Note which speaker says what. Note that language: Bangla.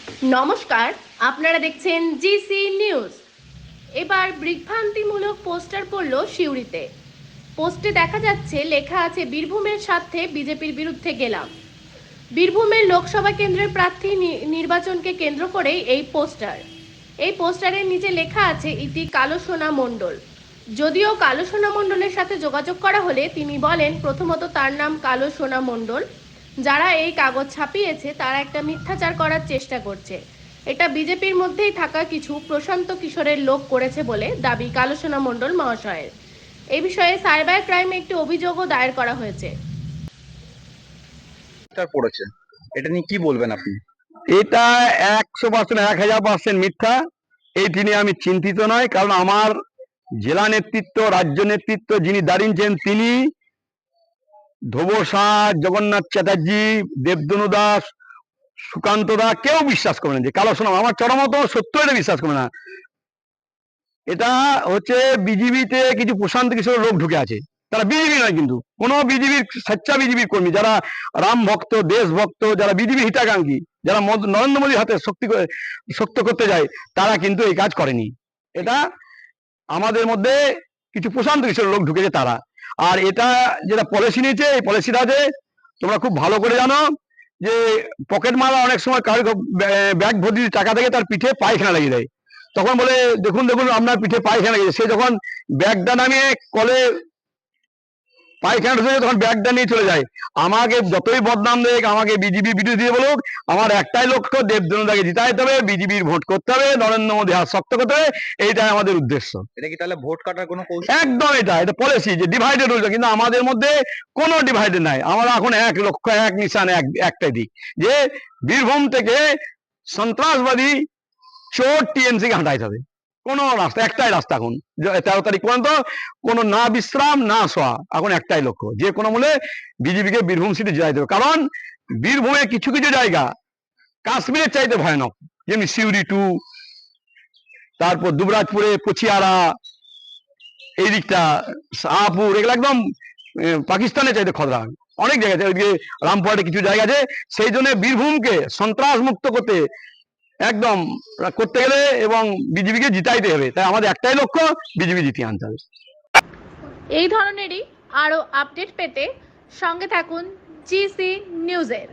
Speaker 1: নমস্কার, আপনারা দেখছেন জিসি নিউজ। এবার বিভ্রান্তিমূলক পোস্টার পড়ল সিউড়িতে। পোস্টে দেখা যাচ্ছে, লেখা আছে বীরভূমের স্বার্থে বিজেপির বিরুদ্ধে গেলাম। বীরভূমের লোকসভা কেন্দ্রের প্রার্থী নির্বাচনকে কেন্দ্র করেই এই পোস্টার। এই পোস্টারের নিচে লেখা আছে ইতি কালো সোনা মণ্ডল। যদিও কালো সোনা মণ্ডলের সাথে যোগাযোগ করা হলে তিনি বলেন, প্রথমত তার নাম কালো সোনা মণ্ডল। যারা এই কাগজ ছাপিয়েছে তারা একটা মিথ্যাচার করার চেষ্টা করছে। এটা বিজেপির মধ্যেই থাকা কিছু প্রশান্ত কিশোরের লোক করেছে বলে দাবি কালো সোনা মণ্ডল মহাশয়ের। এই বিষয়ে সাইবার ক্রাইমে একটি অভিযোগও দায়ের করা হয়েছে।
Speaker 2: পড়েছে, এটা নিয়ে কি বলবেন আপনি?
Speaker 3: এটা 100%, 1000% মিথ্যা। এইটি নিয়ে আমি চিন্তিত নয়, কারণ আমার জেলা নেতৃত্ব, রাজ্য নেতৃত্ব যিনি দাঁড়িয়েছেন, তিনি ধোবসা, জগন্নাথ চ্যাটার্জি, দেবদনু দাস, সুকান্ত দা, কেউ বিশ্বাস করে না যে কালো সোনা। আমার চরমত সত্য এটা বিশ্বাস করে না। এটা হচ্ছে বিজেপিতে কিছু প্রশান্ত কিশোর লোক ঢুকে আছে। তারা বিজেপি নয়, কিন্তু কোন বিজেপির স্বেচ্ছা বিজেপির কর্মী, যারা রাম ভক্ত, দেশ ভক্ত, যারা বিজেপি হিতাকাঙ্ক্ষী, যারা নরেন্দ্র মোদীর হাতে শক্ত করতে যায়, তারা কিন্তু এই কাজ করেনি। এটা আমাদের মধ্যে কিছু প্রশান্ত কিশোর লোক ঢুকেছে তারা। আর এটা যেটা পলিসি নিয়েছে, এই পলিসিটা আছে, তোমরা খুব ভালো করে জানো যে পকেট মারা অনেক সময় কারো ব্যাগ ভর্তি টাকা থেকে তার পিঠে পায়খানা লাগিয়ে দেয়। তখন বলে, দেখুন দেখুন আপনার পিঠে পায়খানা লেগেছে। সে যখন ব্যাগটা নামিয়ে কলে পায়খানা ঢুকে তখন ব্যাগটা নিয়ে চলে যায়। আমাকে যতই বদনাম দেখ, আমাকে বিজেপি বিরোধী বলুক, আমার একটাই লক্ষ্য, দেবদনুদাকে জিতাইতে হবে, বিজেপির ভোট করতে হবে, নরেন্দ্র মোদী হাত শক্ত করতে হবে। এইটাই আমাদের উদ্দেশ্য।
Speaker 2: এটা কি তাহলে ভোট কাটার কোনো কৌশল?
Speaker 3: একদম, এটা পলিসি যে ডিভাইডেড হয়েছে, কিন্তু আমাদের মধ্যে কোনো ডিভাইডেড নাই। আমরা এখন এক লক্ষ্য, এক নিশান, একটাই দিক, যে বীরভূম থেকে সন্ত্রাসবাদী চোর টিএমসি কে হাঁটাইতে হবে। কোন রাস্তা, একটাই রাস্তা এখন 13 তারিখ পর্যন্ত, কোনো না বিশ্রাম না শোয়া, এখন একটাই লক্ষ্য, যে কোনো মূল্যে বিজেপিকে বীরভূম সিটে জেতাইতে হবে। কারণ বীরভূমে কিছু কিছু জায়গা কাশ্মীরের চাইতে ভয়ানক, যেমনি সিউড়ি 2, তারপর দুবরাজপুরে পচিয়ারা, এই দিকটা শাহপুর, এগুলো একদম পাকিস্তানের চাইতে খতরা। অনেক জায়গা আছে, ওইদিকে রামপুরহাটে কিছু জায়গা আছে। সেই জন্য বীরভূমকে সন্ত্রাস মুক্ত করতে একদম করতে গেলে এবং বিজেপিকে জিতাইতে হবে। তাই আমাদের একটাই লক্ষ্য, বিজেপি জিতিয়ে আনতে হবে।
Speaker 1: এই ধরনেরই আরো আপডেট পেতে সঙ্গে থাকুন জিসি নিউজের।